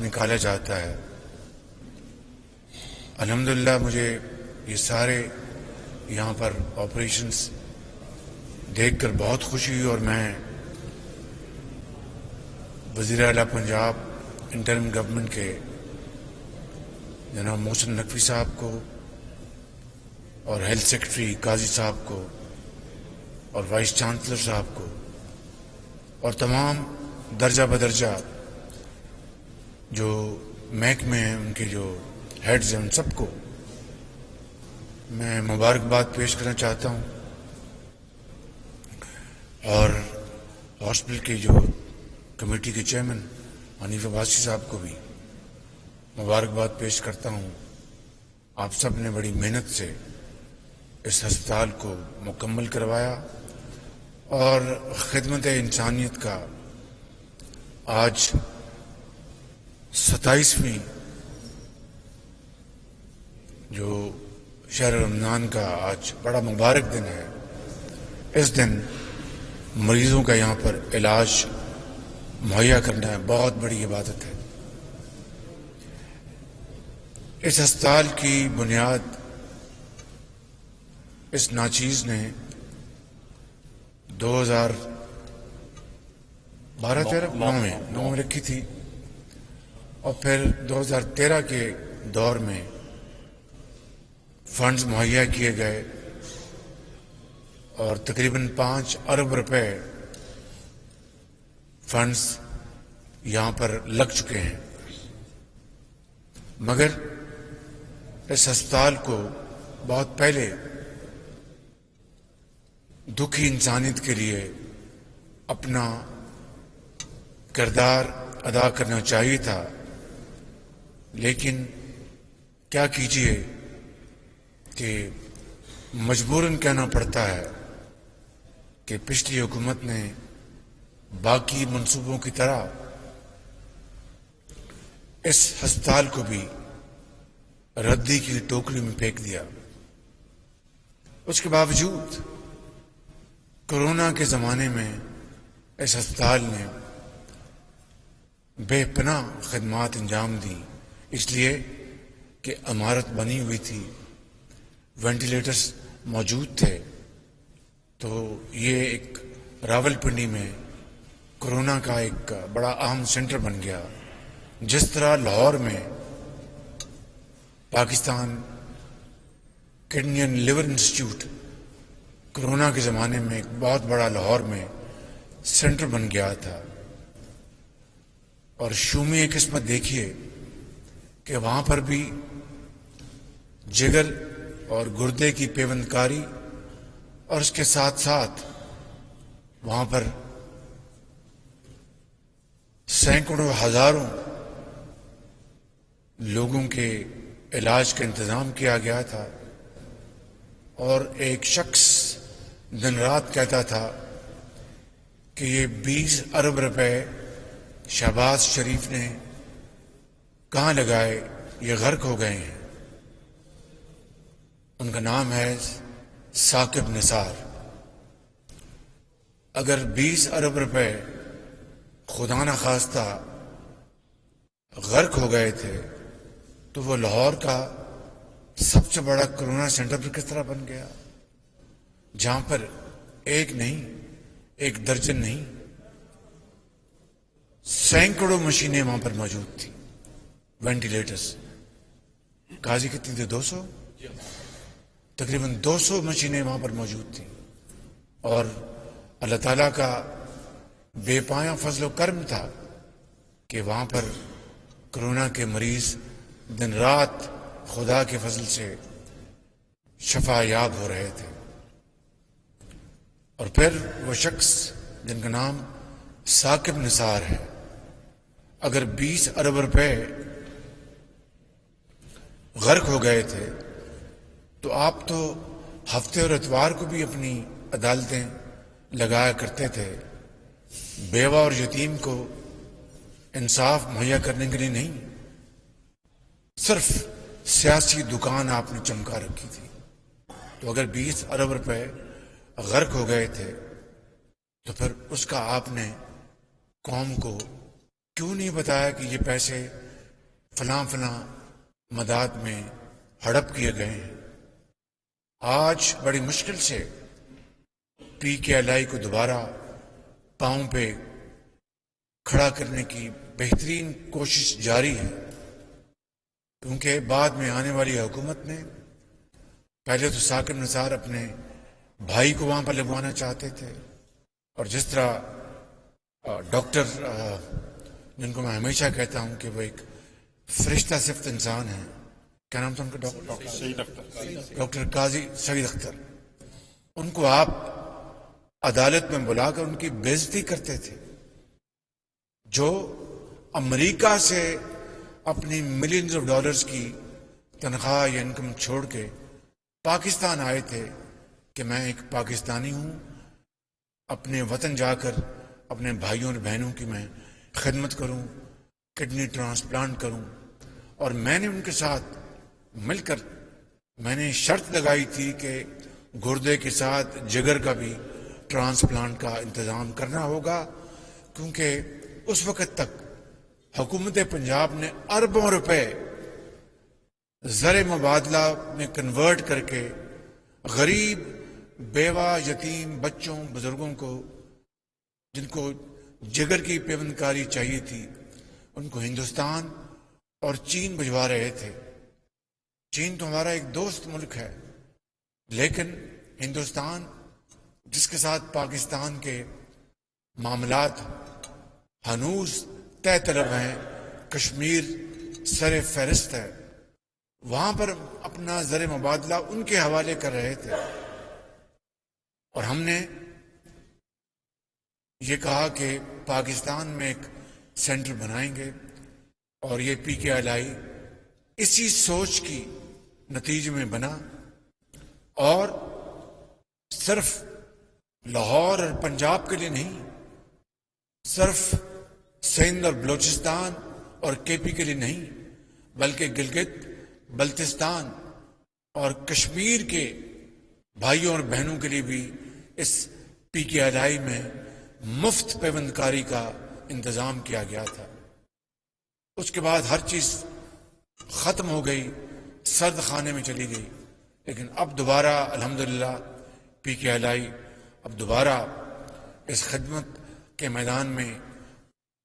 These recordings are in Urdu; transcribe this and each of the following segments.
نکالا جاتا ہے۔ الحمدللہ مجھے یہ سارے یہاں پر آپریشنز دیکھ کر بہت خوشی ہوئی، اور میں وزیر اعلیٰ پنجاب انٹرم گورنمنٹ کے جناب محسن نقوی صاحب کو اور ہیلتھ سیکرٹری قاضی صاحب کو اور وائس چانسلر صاحب کو اور تمام درجہ بدرجہ جو محکمے ہیں ان کے جو ہیڈز ہیں ان سب کو میں مبارکباد پیش کرنا چاہتا ہوں، اور ہاسپٹل کے جو کمیٹی کے چیئرمین حنیف عباسی صاحب کو بھی مبارکباد پیش کرتا ہوں۔ آپ سب نے بڑی محنت سے اس ہسپتال کو مکمل کروایا، اور خدمت انسانیت کا آج 27ویں جو شہر رمضان کا آج بڑا مبارک دن ہے۔ اس دن مریضوں کا یہاں پر علاج مہیا کرنا ہے بہت بڑی عبادت ہے۔ اس ہسپتال کی بنیاد اس ناچیز نے 2012-13 میں رکھی تھی، اور پھر 2013 کے دور میں فنڈز مہیا کیے گئے، اور تقریباً 5 ارب روپے فنڈز یہاں پر لگ چکے ہیں، مگر اس ہسپتال کو بہت پہلے دکھی انسانیت کے لیے اپنا کردار ادا کرنا چاہیے تھا، لیکن کیا کیجیے کہ مجبوراً کہنا پڑتا ہے کہ پچھلی حکومت نے باقی منصوبوں کی طرح اس ہسپتال کو بھی ردی کی ٹوکری میں پھینک دیا۔ اس کے باوجود کورونا کے زمانے میں اس ہسپتال نے بے پناہ خدمات انجام دی، اس لیے کہ عمارت بنی ہوئی تھی، وینٹیلیٹرز موجود تھے، تو یہ ایک راول پنڈی میں کورونا کا ایک بڑا اہم سینٹر بن گیا۔ جس طرح لاہور میں Pakistan kidney and liver institute corona کے زمانے میں ایک بہت بڑا لاہور میں سینٹر بن گیا تھا، اور شومی قسمت دیکھیے کہ وہاں پر بھی جگر اور گردے کی پیوند کاری، اور اس کے ساتھ ساتھ وہاں پر سینکڑوں ہزاروں لوگوں کے علاج کا انتظام کیا گیا تھا، اور ایک شخص دن رات کہتا تھا کہ یہ 20 ارب روپے شہباز شریف نے کہاں لگائے، یہ غرق ہو گئے ہیں۔ ان کا نام ہے ثاقب نثار۔ اگر 20 ارب روپے خدا نخواستہ غرق ہو گئے تھے تو وہ لاہور کا سب سے بڑا کورونا سینٹر پر کس طرح بن گیا، جہاں پر ایک نہیں، ایک درجن نہیں، سینکڑوں مشینیں وہاں پر موجود تھیں، وینٹیلیٹرز۔ قاضی کتنی تھی؟ 200، تقریباً 200 مشینیں وہاں پر موجود تھیں، اور اللہ تعالیٰ کا بے پایاں فضل و کرم تھا کہ وہاں پر کورونا کے مریض دن رات خدا کے فضل سے شفا یاب ہو رہے تھے۔ اور پھر وہ شخص جن کا نام ثاقب نثار ہے، اگر 20 ارب روپے غرق ہو گئے تھے تو آپ تو ہفتے اور اتوار کو بھی اپنی عدالتیں لگایا کرتے تھے، بیوہ اور یتیم کو انصاف مہیا کرنے کے لیے نہیں، صرف سیاسی دکان آپ نے چمکا رکھی تھی۔ تو اگر 20 ارب روپے غرق ہو گئے تھے تو پھر اس کا آپ نے قوم کو کیوں نہیں بتایا کہ یہ پیسے فلاں مداد میں ہڑپ کیے گئے ہیں. آج بڑی مشکل سے پی کے ایل آئی کو دوبارہ پاؤں پہ کھڑا کرنے کی بہترین کوشش جاری ہے، کیونکہ بعد میں آنے والی حکومت نے پہلے تو ثاقب نثار اپنے بھائی کو وہاں پر لگوانا چاہتے تھے، اور جس طرح ڈاکٹر جن کو میں ہمیشہ کہتا ہوں کہ وہ ایک فرشتہ صفت انسان ہے، کیا نام تھا ان کا؟ ڈاکٹر قاضی سعید اختر، ان کو آپ عدالت میں بلا کر ان کی بے عزتی کرتے تھے، جو امریکہ سے اپنی ملینز آف ڈالرز کی تنخواہ یا انکم چھوڑ کے پاکستان آئے تھے کہ میں ایک پاکستانی ہوں، اپنے وطن جا کر اپنے بھائیوں اور بہنوں کی میں خدمت کروں، کڈنی ٹرانسپلانٹ کروں. اور میں نے ان کے ساتھ مل کر میں نے شرط لگائی تھی کہ گردے کے ساتھ جگر کا بھی ٹرانسپلانٹ کا انتظام کرنا ہوگا، کیونکہ اس وقت تک حکومت پنجاب نے اربوں روپے زر مبادلہ میں کنورٹ کر کے غریب بیوہ یتیم بچوں بزرگوں کو جن کو جگر کی پیوند کاری چاہیے تھی ان کو ہندوستان اور چین بھجوا رہے تھے. چین تو ہمارا ایک دوست ملک ہے، لیکن ہندوستان جس کے ساتھ پاکستان کے معاملات ہنوز طے طلب ہیں، کشمیر سر فہرست ہے، وہاں پر اپنا زر مبادلہ ان کے حوالے کر رہے تھے. اور ہم نے یہ کہا کہ پاکستان میں ایک سینٹر بنائیں گے، اور یہ پی کے ایل آئی اسی سوچ کی نتیجے میں بنا، اور صرف لاہور اور پنجاب کے لیے نہیں، صرف سندھ اور بلوچستان اور کے پی کے لیے نہیں، بلکہ گلگت بلتستان اور کشمیر کے بھائیوں اور بہنوں کے لیے بھی اس پی کے ایل آئی میں مفت پیوند کاری کا انتظام کیا گیا تھا. اس کے بعد ہر چیز ختم ہو گئی، سرد خانے میں چلی گئی، لیکن اب دوبارہ الحمدللہ پی کے ایل آئی اب دوبارہ اس خدمت کے میدان میں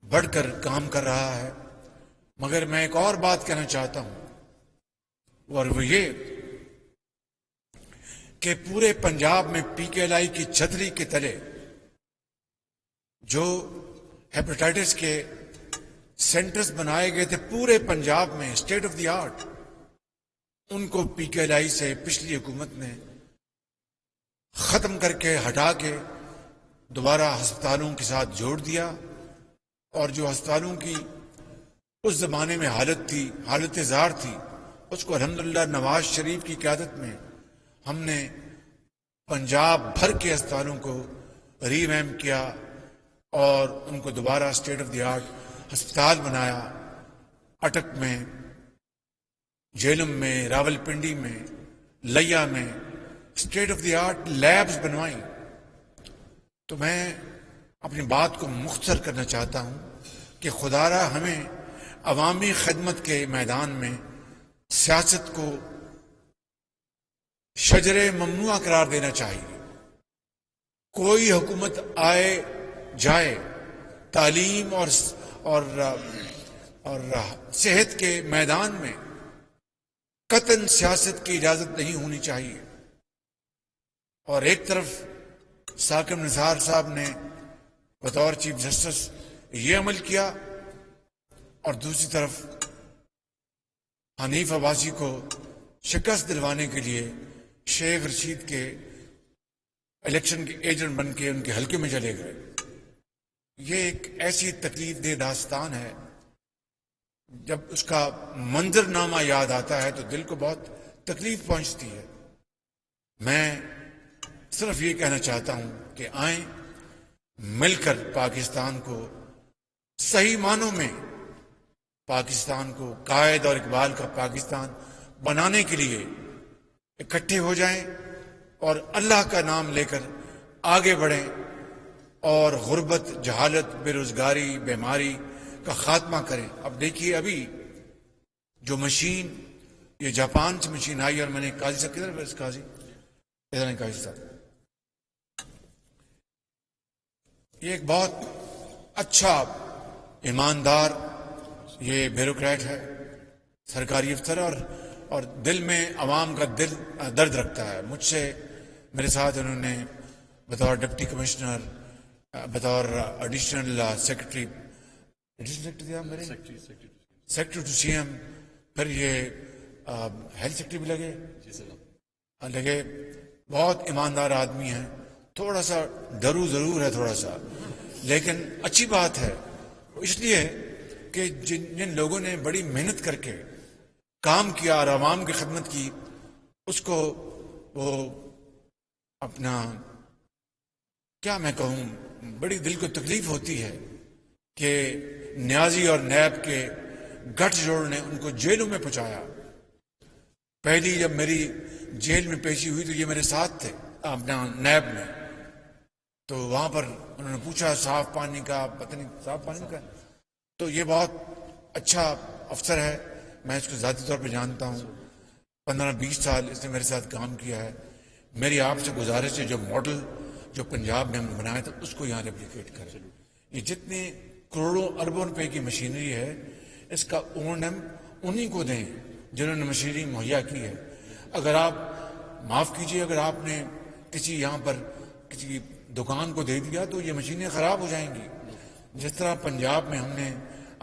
بڑھ کر کام کر رہا ہے. مگر میں ایک اور بات کہنا چاہتا ہوں، اور وہ یہ کہ پورے پنجاب میں پی کے ایل آئی کی چھتری کے تلے جو ہیپاٹائٹس کے سینٹرز بنائے گئے تھے پورے پنجاب میں اسٹیٹ آف دی آرٹ، ان کو پی کے ایل آئی سے پچھلی حکومت نے ختم کر کے ہٹا کے دوبارہ ہسپتالوں کے ساتھ جوڑ دیا. اور جو ہسپتالوں کی اس زمانے میں حالت زار تھی، اس کو الحمدللہ نواز شریف کی قیادت میں ہم نے پنجاب بھر کے ہسپتالوں کو ری ویمپ کیا اور ان کو دوبارہ اسٹیٹ آف دی آرٹ ہسپتال بنایا. اٹک میں، جیلم میں، راول پنڈی میں، لیا میں state of the art labs بنوائیں. تو میں اپنی بات کو مختصر کرنا چاہتا ہوں کہ خدا را ہمیں عوامی خدمت کے میدان میں سیاست کو شجر ممنوع قرار دینا چاہیے. کوئی حکومت آئے جائے، تعلیم اور صحت کے میدان میں قطعاً سیاست کی اجازت نہیں ہونی چاہیے. اور ایک طرف ثاقب نثار صاحب نے بطور چیف جسٹس یہ عمل کیا، اور دوسری طرف حنیف عباسی کو شکست دلوانے کے لیے شیخ رشید کے الیکشن کے ایجنٹ بن کے ان کے حلقے میں چلے گئے. یہ ایک ایسی تکلیف دہ داستان ہے، جب اس کا منظر نامہ یاد آتا ہے تو دل کو بہت تکلیف پہنچتی ہے. میں صرف یہ کہنا چاہتا ہوں کہ آئیں مل کر پاکستان کو صحیح معنوں میں، پاکستان کو قائد اور اقبال کا پاکستان بنانے کے لیے اکٹھے ہو جائیں اور اللہ کا نام لے کر آگے بڑھیں اور غربت، جہالت، بے روزگاری، بیماری کا خاتمہ کریں. اب دیکھیے، ابھی جو مشین یہ جاپان سے مشین آئی، اور میں نے قاضی صاحب کدھر ہے قاضی ادھر نہیں قاضی صاحب، یہ ایک بہت اچھا ایماندار یہ بیوروکریٹ ہے، سرکاری افسر، اور دل میں عوام کا درد رکھتا ہے. مجھ سے میرے ساتھ انہوں نے بطور ڈپٹی کمشنر، بطور additional secretary to C M, پھر یہ ہیلتھ سیکرٹری بھی لگے. بہت ایماندار آدمی ہیں. تھوڑا سا ڈرو ضرور ہے تھوڑا سا، لیکن اچھی بات ہے اس لیے کہ جن لوگوں نے بڑی محنت کر کے کام کیا اور عوام کی خدمت کی، اس کو وہ اپنا کیا میں کہوں، بڑی دل کو تکلیف ہوتی ہے کہ نیازی اور نیب کے گٹھ جوڑ نے ان کو جیلوں میں پہنچایا. پہلی جب میری جیل میں پیشی ہوئی تو یہ میرے ساتھ تھے اپنا نیب میں، تو وہاں پر انہوں نے پوچھا صاف پانی کا، پتہ نہیں صاف پانی کا، تو یہ بہت اچھا افسر ہے، میں اس کو ذاتی طور پہ جانتا ہوں. 15-20 سال اس نے میرے ساتھ کام کیا ہے. میری آپ سے گزارش ہے جو ماڈل جو پنجاب میں ہم نے بنایا تھا اس کو یہاں ریپلیکیٹ کریں. یہ جتنے کروڑوں اربوں روپے کی مشینری ہے اس کا اونم انہی کو دیں جنہوں نے مشینری مہیا کی ہے. اگر آپ معاف کیجئے، اگر آپ نے کسی یہاں پر کسی دکان کو دے دیا تو یہ مشینیں خراب ہو جائیں گی. جس طرح پنجاب میں ہم نے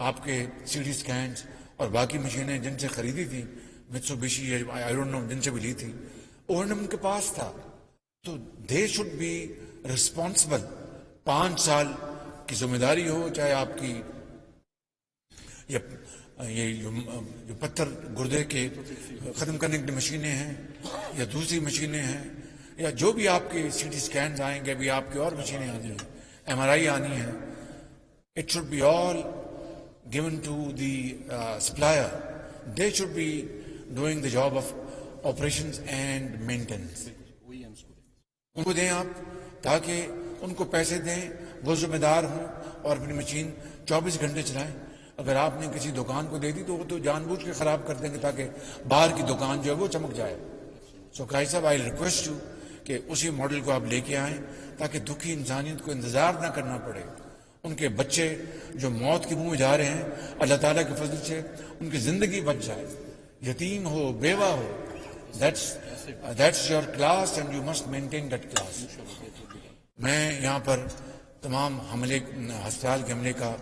آپ کے سی ٹی اسکینس اور باقی مشینیں جن سے خریدی تھی، متسوبیشی آئی ڈونٹ نو جن سے بھی لی تھی، اونم کے پاس تھا، تو دے شوڈ بی ریسپانسبل. 5 سال کی ذمہ داری ہو، چاہے آپ کی یہ جو پتھر گردے کے ختم کرنے کی مشینیں ہیں یا دوسری مشینیں ہیں، یا جو بھی آپ کے سی ٹی اسکینز آئیں گے، بھی آپ کی اور مشینیں آنی ہیں، ایم آر آئی آنی ہیں، it should be all given to the supplier. They should be doing the job of operations and maintenance. ان کو دیں آپ تاکہ ان کو پیسے دیں، وہ ذمہ دار ہوں اور اپنی مشین 24 گھنٹے چلائیں. اگر آپ نے کسی دکان کو دے دی تو وہ تو جان بوجھ کے خراب کر دیں گے تاکہ باہر کی دکان جو ہے وہ چمک جائے. سو قاضی صاحب آئی ریکویسٹ یو کہ اسی ماڈل کو آپ لے کے آئیں تاکہ دکھی انسانیت کو انتظار نہ کرنا پڑے. ان کے بچے جو موت کے منہ میں جا رہے ہیں، اللہ تعالیٰ کے فضل سے ان کی زندگی بچ جائے. یتیم ہو، بیوہ ہو، that's your class and you must maintain that class. میں یہاں پر تمام ہسپتال کے عملے کا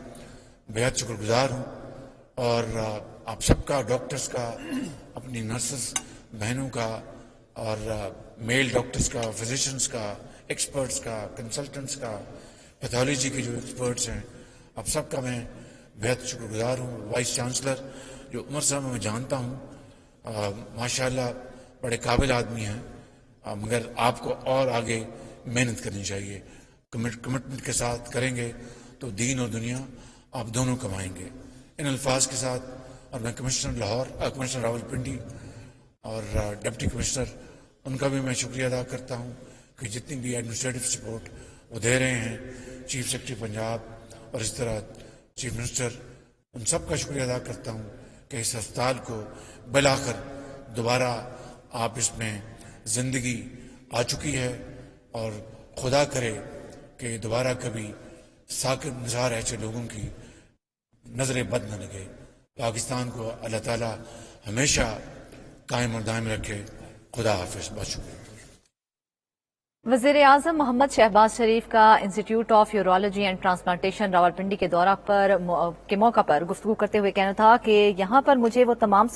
بہت شکر گزار ہوں، اور آپ سب کا، ڈاکٹرز کا، اپنی نرسز بہنوں کا، اور میل ڈاکٹرز کا، فزیشنز کا، ایکسپرٹس کا، کنسلٹنٹس کا، پیتھولوجی کے جو ایکسپرٹس ہیں، آپ سب کا میں بہت شکر گزار ہوں. وائس چانسلر جو عمر صاحب میں جانتا ہوں، ماشاءاللہ بڑے قابل آدمی ہیں، مگر آپ کو اور آگے محنت کرنی چاہیے. کمٹمنٹ کے ساتھ کریں گے تو دین اور دنیا آپ دونوں کمائیں گے. ان الفاظ کے ساتھ، اور میں کمشنر لاہور، کمشنر راولپنڈی اور ڈپٹی کمشنر، ان کا بھی میں شکریہ ادا کرتا ہوں کہ جتنی بھی ایڈمنسٹریٹو سپورٹ وہ دے رہے ہیں. چیف سیکرٹری پنجاب اور اس طرح چیف منسٹر، ان سب کا شکریہ ادا کرتا ہوں کہ اس ہسپتال کو بالآخر دوبارہ آپ اس میں زندگی آ چکی ہے، اور خدا کرے کہ دوبارہ کبھی ساکت نثار ایسے لوگوں کی نظر بد نہ لگے. پاکستان کو اللہ تعالیٰ ہمیشہ قائم اور دائم رکھے. خدا حافظ. بہت شکریہ. وزیر اعظم محمد شہباز شریف کا institute of urology and transplantation Rawalpindi کے دورہ کے موقع پر گفتگو کرتے ہوئے کہنا تھا کہ یہاں پر مجھے وہ تمام